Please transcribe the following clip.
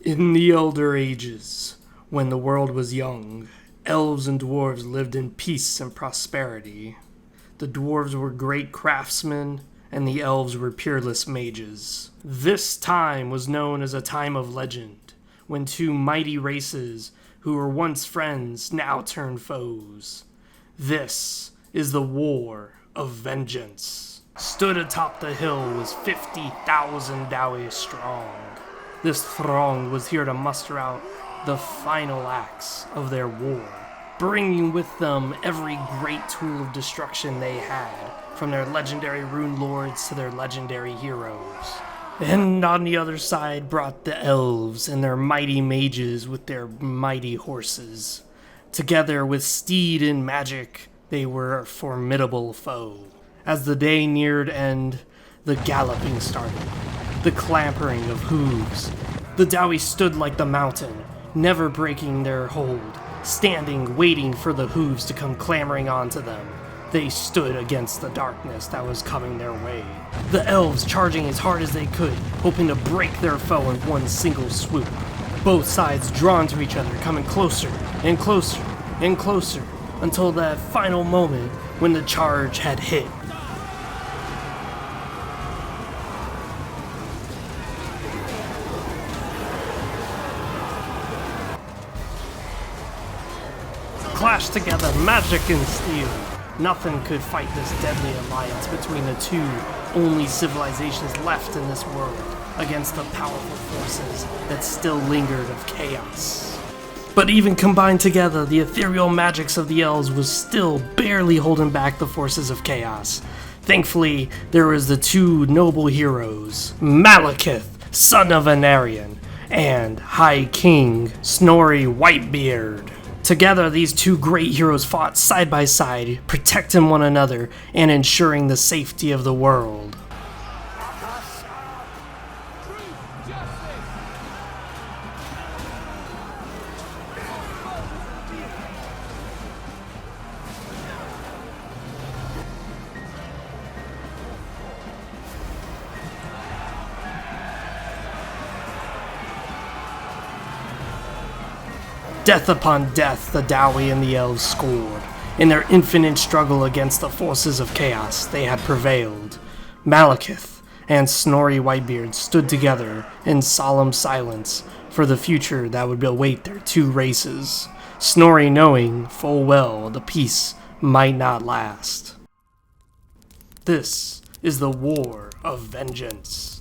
In the Elder Ages, when the world was young, elves and dwarves lived in peace and prosperity. The dwarves were great craftsmen, and the elves were peerless mages. This time was known as a time of legend, when two mighty races who were once friends now turned foes. This is the War of Vengeance. Stood atop the hill was 50,000 Dowie strong. This throng was here to muster out the final acts of their war, bringing with them every great tool of destruction they had, from their legendary rune lords to their legendary heroes. And on the other side brought the elves and their mighty mages with their mighty horses. Together with steed and magic, they were a formidable foe. As the day neared end, the galloping started, the clampering of hooves. The Dowie stood like the mountain, never breaking their hold, standing, waiting for the hooves to come clamoring onto them. They stood against the darkness that was coming their way. The elves charging as hard as they could, hoping to break their foe in one single swoop. Both sides drawn to each other, coming closer and closer and closer, until that final moment when the charge had hit. Clashed together magic and steel. Nothing could fight this deadly alliance between the two only civilizations left in this world against the powerful forces that still lingered of chaos. But even combined together, the ethereal magics of the elves was still barely holding back the forces of chaos. Thankfully, there was the two noble heroes, Malekith, son of Anarion, and High King Snorri Whitebeard. Together, these two great heroes fought side by side, protecting one another and ensuring the safety of the world. Death upon death the Dowie and the elves scored. In their infinite struggle against the forces of chaos, they had prevailed. Malekith and Snorri Whitebeard stood together in solemn silence for the future that would await their two races, Snorri knowing full well the peace might not last. This is the War of Vengeance.